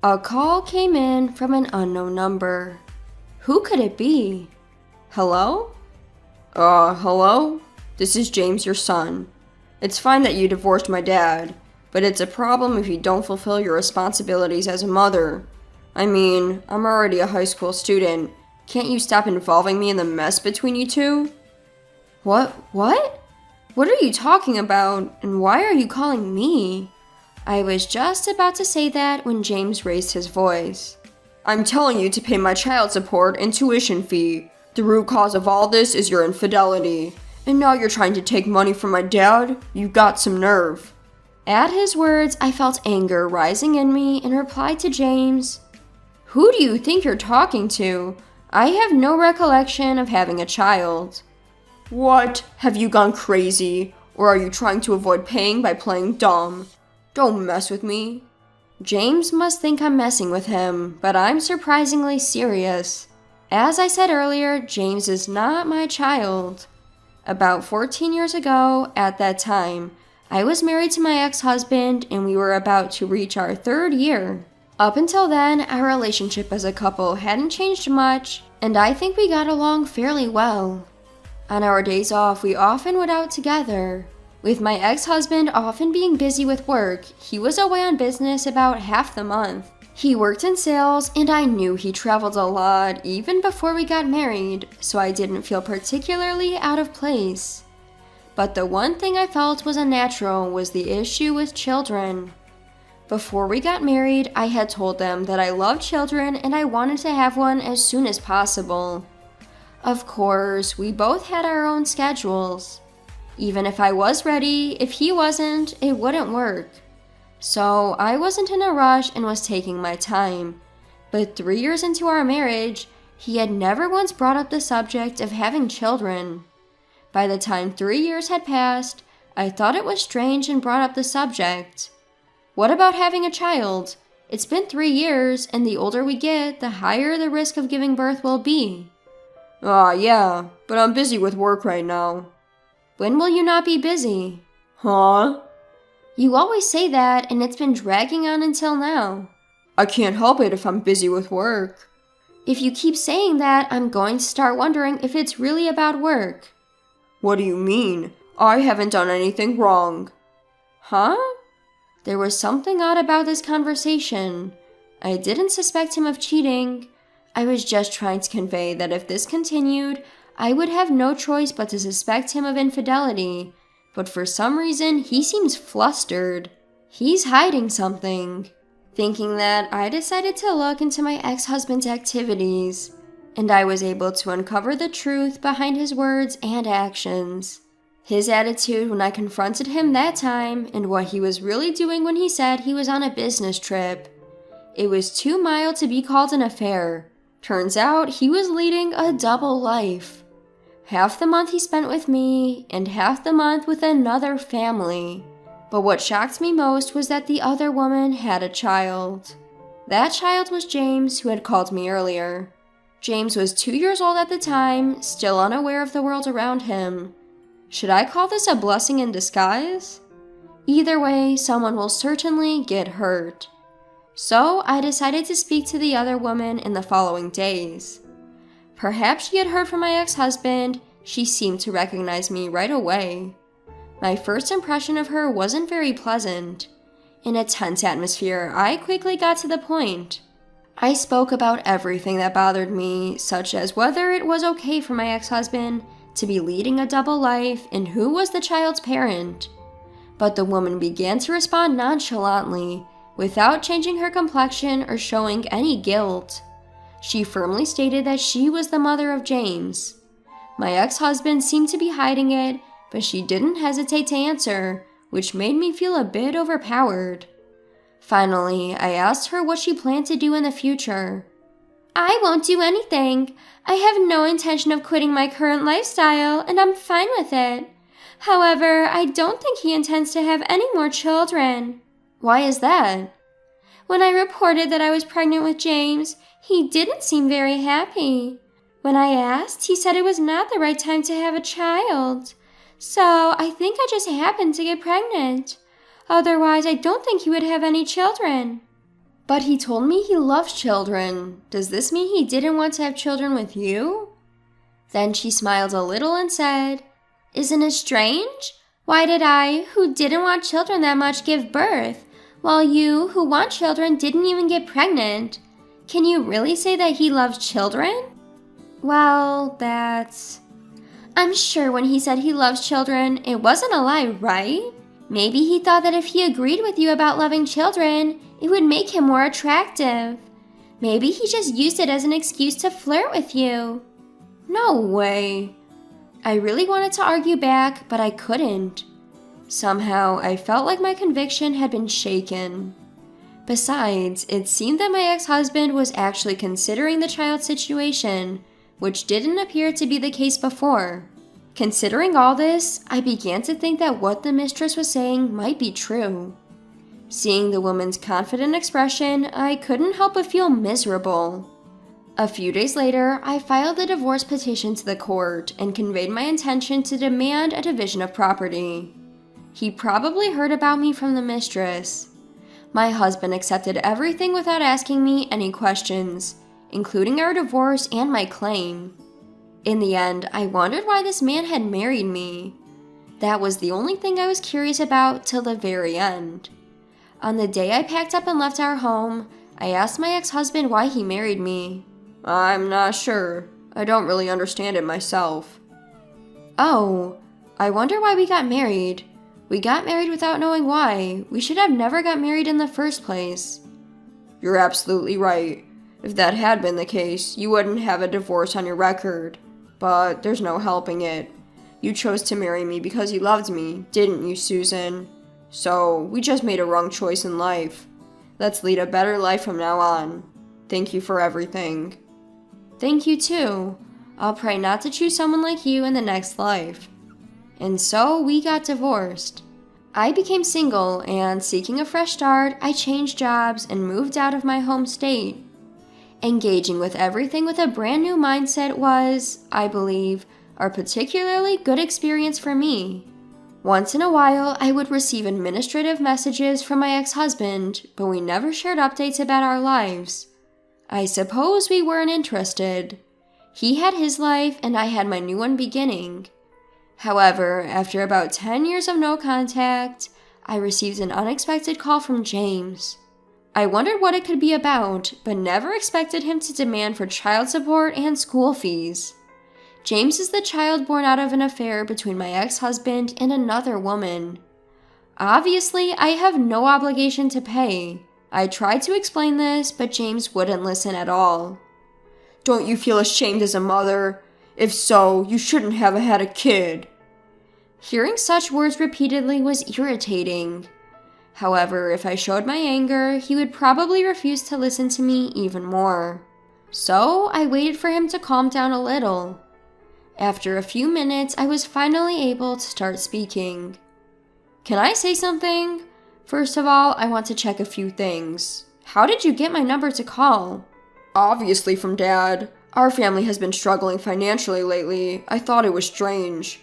A call came in from an unknown number. Who could it be? Hello? Hello? This is James, your son. It's fine that you divorced my dad, but it's a problem if you don't fulfill your responsibilities as a mother. I mean, I'm already a high school student. Can't you stop involving me in the mess between you two? What? What are you talking about, and why are you calling me? I was just about to say that when James raised his voice. I'm telling you to pay my child support and tuition fee. The root cause of all this is your infidelity. And now you're trying to take money from my dad? You've got some nerve. At his words, I felt anger rising in me and replied to James, Who do you think you're talking to? I have no recollection of having a child. What? Have you gone crazy? Or are you trying to avoid paying by playing dumb? Don't mess with me. James must think I'm messing with him, but I'm surprisingly serious. As I said earlier, James is not my child. About 14 years ago, at that time, I was married to my ex-husband and we were about to reach our 3rd year. Up until then, our relationship as a couple hadn't changed much, and I think we got along fairly well. On our days off, we often went out together. With my ex-husband often being busy with work, he was away on business about half the month. He worked in sales, and I knew he traveled a lot even before we got married, so I didn't feel particularly out of place. But the one thing I felt was unnatural was the issue with children. Before we got married, I had told them that I loved children and I wanted to have one as soon as possible. Of course, we both had our own schedules. Even if I was ready, if he wasn't, it wouldn't work. So I wasn't in a rush and was taking my time. But 3 years into our marriage, he had never once brought up the subject of having children. By the time 3 years had passed, I thought it was strange and brought up the subject. What about having a child? It's been 3 years, and the older we get, the higher the risk of giving birth will be. Yeah, but I'm busy with work right now. When will you not be busy? Huh? You always say that, and it's been dragging on until now. I can't help it if I'm busy with work. If you keep saying that, I'm going to start wondering if it's really about work. What do you mean? I haven't done anything wrong. Huh? There was something odd about this conversation. I didn't suspect him of cheating. I was just trying to convey that if this continued, I would have no choice but to suspect him of infidelity. But for some reason, he seems flustered. He's hiding something. Thinking that, I decided to look into my ex-husband's activities, and I was able to uncover the truth behind his words and actions. His attitude when I confronted him that time, and what he was really doing when he said he was on a business trip. It was too mild to be called an affair. Turns out he was leading a double life. Half the month he spent with me, and half the month with another family. But what shocked me most was that the other woman had a child. That child was James, who had called me earlier. James was 2 years old at the time, still unaware of the world around him. Should I call this a blessing in disguise? Either way, someone will certainly get hurt. So I decided to speak to the other woman in the following days. Perhaps she had heard from my ex-husband. She seemed to recognize me right away. My first impression of her wasn't very pleasant. In a tense atmosphere, I quickly got to the point. I spoke about everything that bothered me, such as whether it was okay for my ex-husband to be leading a double life and who was the child's parent. But the woman began to respond nonchalantly, without changing her complexion or showing any guilt. She firmly stated that she was the mother of James. My ex-husband seemed to be hiding it, but she didn't hesitate to answer, which made me feel a bit overpowered. Finally, I asked her what she planned to do in the future. I won't do anything. I have no intention of quitting my current lifestyle, and I'm fine with it. However, I don't think he intends to have any more children. Why is that? When I reported that I was pregnant with James, he didn't seem very happy. When I asked, he said it was not the right time to have a child. So I think I just happened to get pregnant. Otherwise, I don't think he would have any children. But he told me he loves children. Does this mean he didn't want to have children with you? Then she smiled a little and said, Isn't it strange? Why did I, who didn't want children that much, give birth, while you, who want children, didn't even get pregnant? Can you really say that he loves children? Well, I'm sure when he said he loves children, it wasn't a lie, right? Maybe he thought that if he agreed with you about loving children, it would make him more attractive. Maybe he just used it as an excuse to flirt with you. No way. I really wanted to argue back, but I couldn't. Somehow, I felt like my conviction had been shaken. Besides, it seemed that my ex-husband was actually considering the child situation, which didn't appear to be the case before. Considering all this, I began to think that what the mistress was saying might be true. Seeing the woman's confident expression, I couldn't help but feel miserable. A few days later, I filed a divorce petition to the court and conveyed my intention to demand a division of property. He probably heard about me from the mistress. My husband accepted everything without asking me any questions, including our divorce and my claim. In the end, I wondered why this man had married me. That was the only thing I was curious about till the very end. On the day I packed up and left our home, I asked my ex-husband why he married me. I'm not sure. I don't really understand it myself. Oh, I wonder why we got married. We got married without knowing why. We should have never got married in the first place. You're absolutely right. If that had been the case, you wouldn't have a divorce on your record. But there's no helping it. You chose to marry me because you loved me, didn't you, Susan? So, we just made a wrong choice in life. Let's lead a better life from now on. Thank you for everything. Thank you too. I'll pray not to choose someone like you in the next life. And so we got divorced. I became single, and seeking a fresh start, I changed jobs and moved out of my home state. Engaging with everything with a brand new mindset was, I believe, a particularly good experience for me. Once in a while, I would receive administrative messages from my ex-husband, but we never shared updates about our lives. I suppose we weren't interested. He had his life, and I had my new one beginning. However, after about 10 years of no contact, I received an unexpected call from James. I wondered what it could be about, but never expected him to demand for child support and school fees. James is the child born out of an affair between my ex-husband and another woman. Obviously, I have no obligation to pay. I tried to explain this, but James wouldn't listen at all. Don't you feel ashamed as a mother? If so, you shouldn't have had a kid. Hearing such words repeatedly was irritating. However, if I showed my anger, he would probably refuse to listen to me even more. So, I waited for him to calm down a little. After a few minutes, I was finally able to start speaking. Can I say something? First of all, I want to check a few things. How did you get my number to call? Obviously from Dad. Our family has been struggling financially lately. I thought it was strange.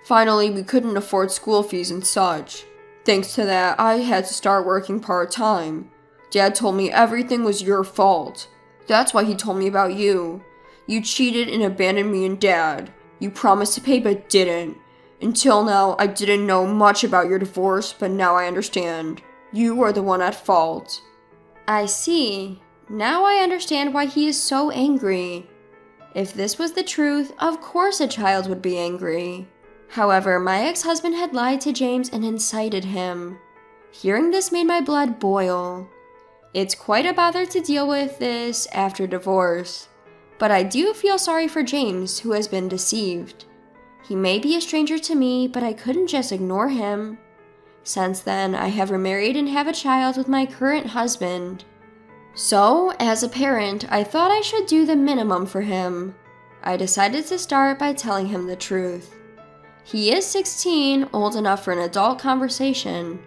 Finally, we couldn't afford school fees and such. Thanks to that, I had to start working part-time. Dad told me everything was your fault. That's why he told me about you. You cheated and abandoned me and Dad. You promised to pay but didn't. Until now, I didn't know much about your divorce, but now I understand. You are the one at fault. I see. Now I understand why he is so angry. If this was the truth, of course a child would be angry. However, my ex-husband had lied to James and incited him. Hearing this made my blood boil. It's quite a bother to deal with this after divorce, but I do feel sorry for James, who has been deceived. He may be a stranger to me, but I couldn't just ignore him. Since then, I have remarried and have a child with my current husband. So, as a parent, I thought I should do the minimum for him. I decided to start by telling him the truth. He is 16, old enough for an adult conversation.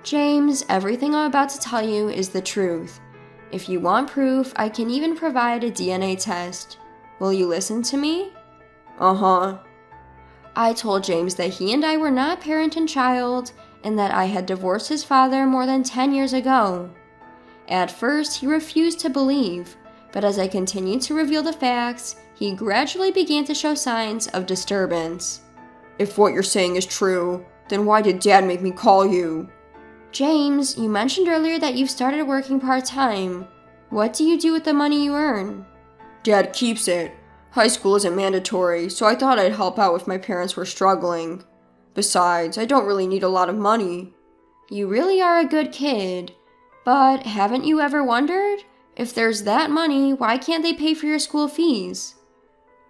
James, everything I'm about to tell you is the truth. If you want proof, I can even provide a DNA test. Will you listen to me? Uh-huh. I told James that he and I were not parent and child, and that I had divorced his father more than 10 years ago. At first, he refused to believe, but as I continued to reveal the facts, he gradually began to show signs of disturbance. If what you're saying is true, then why did Dad make me call you? James, you mentioned earlier that you've started working part-time. What do you do with the money you earn? Dad keeps it. High school isn't mandatory, so I thought I'd help out if my parents were struggling. Besides, I don't really need a lot of money. You really are a good kid. But haven't you ever wondered? If there's that money, why can't they pay for your school fees?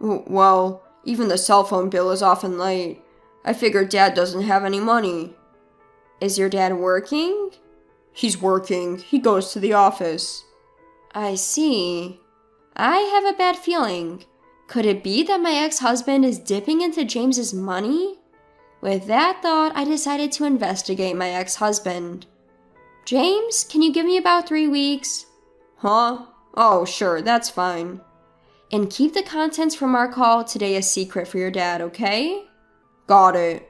Well, even the cell phone bill is often late. I figure Dad doesn't have any money. Is your dad working? He's working. He goes to the office. I see. I have a bad feeling. Could it be that my ex-husband is dipping into James's money? With that thought, I decided to investigate my ex-husband. James, can you give me about 3 weeks? Huh? Oh, sure, that's fine. And keep the contents from our call today a secret for your dad, okay? Got it.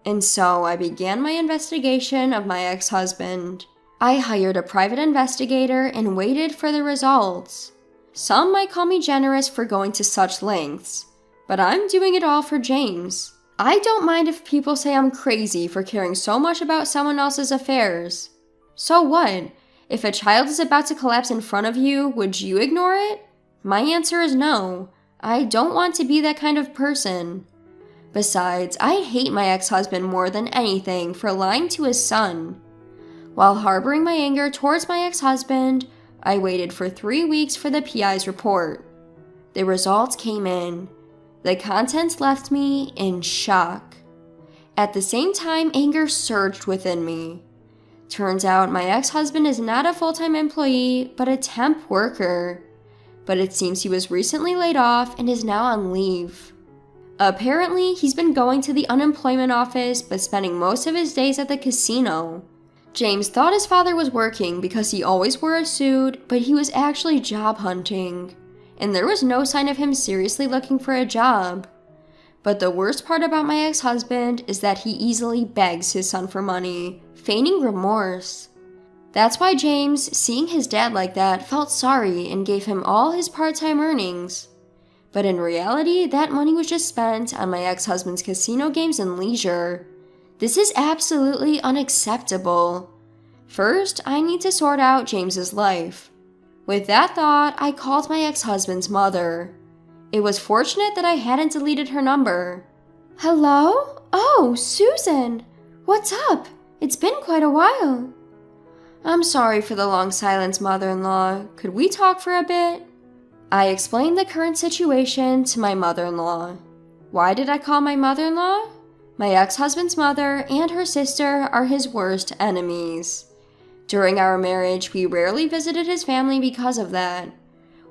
And so I began my investigation of my ex-husband. I hired a private investigator and waited for the results. Some might call me generous for going to such lengths, but I'm doing it all for James. I don't mind if people say I'm crazy for caring so much about someone else's affairs. So what? If a child is about to collapse in front of you, would you ignore it? My answer is no. I don't want to be that kind of person. Besides, I hate my ex-husband more than anything for lying to his son. While harboring my anger towards my ex-husband, I waited for 3 weeks for the PI's report. The results came in. The contents left me in shock. At the same time, anger surged within me. Turns out my ex-husband is not a full-time employee, but a temp worker. But it seems he was recently laid off and is now on leave. Apparently, he's been going to the unemployment office, but spending most of his days at the casino. James thought his father was working because he always wore a suit, but he was actually job hunting. And there was no sign of him seriously looking for a job. But the worst part about my ex-husband is that he easily begs his son for money, feigning remorse. That's why James, seeing his dad like that, felt sorry and gave him all his part-time earnings. But in reality, that money was just spent on my ex-husband's casino games and leisure. This is absolutely unacceptable. First, I need to sort out James's life. With that thought, I called my ex-husband's mother. It was fortunate that I hadn't deleted her number. Hello? Oh, Susan! What's up? It's been quite a while. I'm sorry for the long silence, mother-in-law. Could we talk for a bit? I explained the current situation to my mother-in-law. Why did I call my mother-in-law? My ex-husband's mother and her sister are his worst enemies. During our marriage, we rarely visited his family because of that.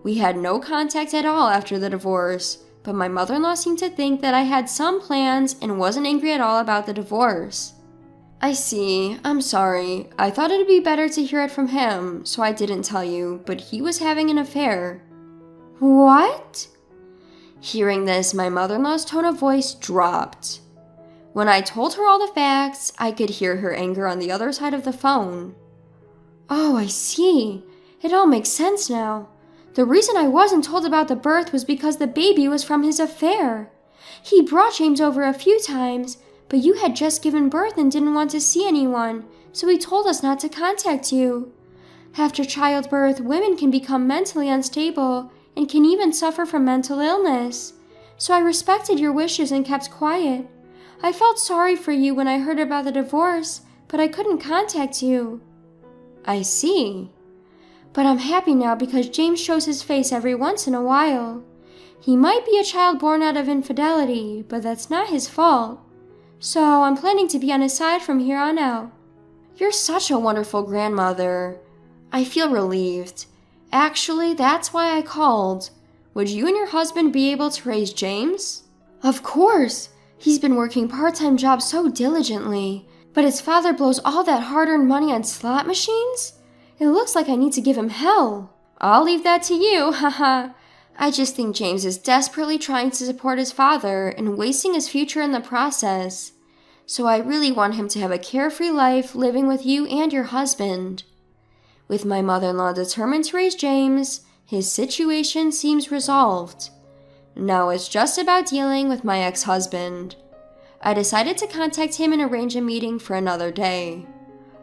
We had no contact at all after the divorce, but my mother-in-law seemed to think that I had some plans and wasn't angry at all about the divorce. I see. I'm sorry. I thought it'd be better to hear it from him, so I didn't tell you, but he was having an affair. What? Hearing this, my mother-in-law's tone of voice dropped. When I told her all the facts, I could hear her anger on the other side of the phone. Oh, I see. It all makes sense now. The reason I wasn't told about the birth was because the baby was from his affair. He brought James over a few times, but you had just given birth and didn't want to see anyone, so he told us not to contact you. After childbirth, women can become mentally unstable and can even suffer from mental illness. So I respected your wishes and kept quiet. I felt sorry for you when I heard about the divorce, but I couldn't contact you. I see. But I'm happy now because James shows his face every once in a while. He might be a child born out of infidelity, but that's not his fault. So I'm planning to be on his side from here on out. You're such a wonderful grandmother. I feel relieved. Actually, that's why I called. Would you and your husband be able to raise James? Of course. He's been working part-time jobs so diligently, but his father blows all that hard-earned money on slot machines? It looks like I need to give him hell. I'll leave that to you, haha. I just think James is desperately trying to support his father and wasting his future in the process. So I really want him to have a carefree life living with you and your husband. With my mother-in-law determined to raise James, his situation seems resolved. Now it's just about dealing with my ex-husband. I decided to contact him and arrange a meeting for another day.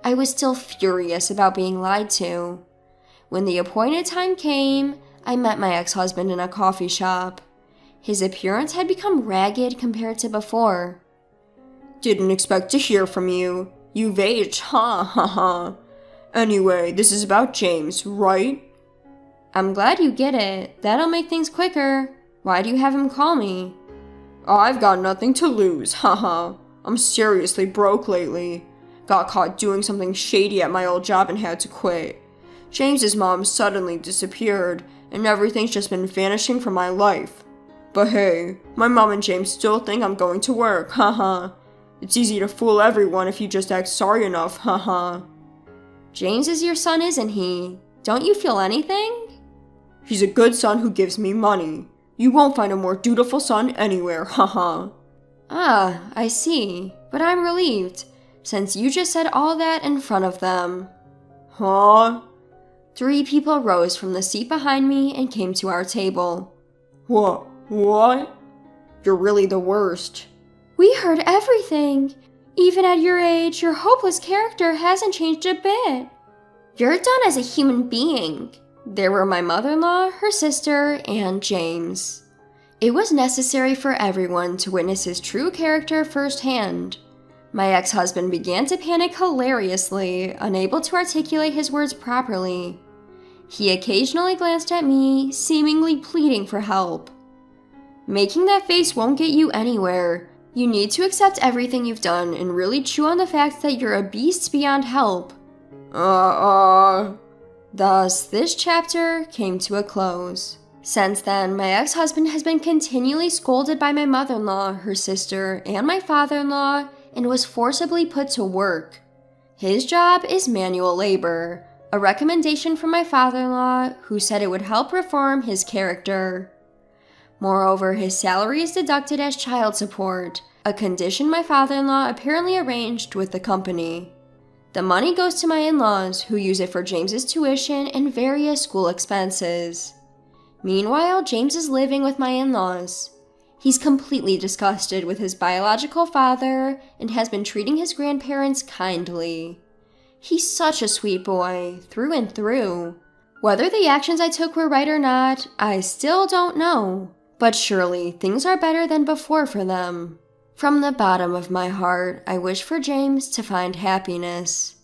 I was still furious about being lied to. When the appointed time came, I met my ex-husband in a coffee shop. His appearance had become ragged compared to before. Didn't expect to hear from you. You've aged, ha ha ha. Anyway, this is about James, right? I'm glad you get it. That'll make things quicker. Why do you have him call me? I've got nothing to lose, haha. I'm seriously broke lately. Got caught doing something shady at my old job and had to quit. James's mom suddenly disappeared, and everything's just been vanishing from my life. But hey, my mom and James still think I'm going to work, haha. It's easy to fool everyone if you just act sorry enough, haha. James is your son, isn't he? Don't you feel anything? He's a good son who gives me money. You won't find a more dutiful son anywhere, haha. Ah, I see. But I'm relieved, since you just said all that in front of them. Huh? 3 people rose from the seat behind me and came to our table. What? You're really the worst. We heard everything. Even at your age, your hopeless character hasn't changed a bit. You're done as a human being. There were my mother-in-law, her sister, and James. It was necessary for everyone to witness his true character firsthand. My ex-husband began to panic hilariously, unable to articulate his words properly. He occasionally glanced at me, seemingly pleading for help. Making that face won't get you anywhere. You need to accept everything you've done and really chew on the fact that you're a beast beyond help. Thus, this chapter came to a close. Since then, my ex-husband has been continually scolded by my mother-in-law, her sister, and my father-in-law, and was forcibly put to work. His job is manual labor, a recommendation from my father-in-law, who said it would help reform his character. Moreover, his salary is deducted as child support, a condition my father-in-law apparently arranged with the company. The money goes to my in-laws, who use it for James's tuition and various school expenses. Meanwhile, James is living with my in-laws. He's completely disgusted with his biological father and has been treating his grandparents kindly. He's such a sweet boy, through and through. Whether the actions I took were right or not, I still don't know. But surely, things are better than before for them. From the bottom of my heart, I wish for James to find happiness.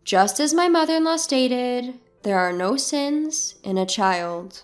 Just as my mother-in-law stated, there are no sins in a child.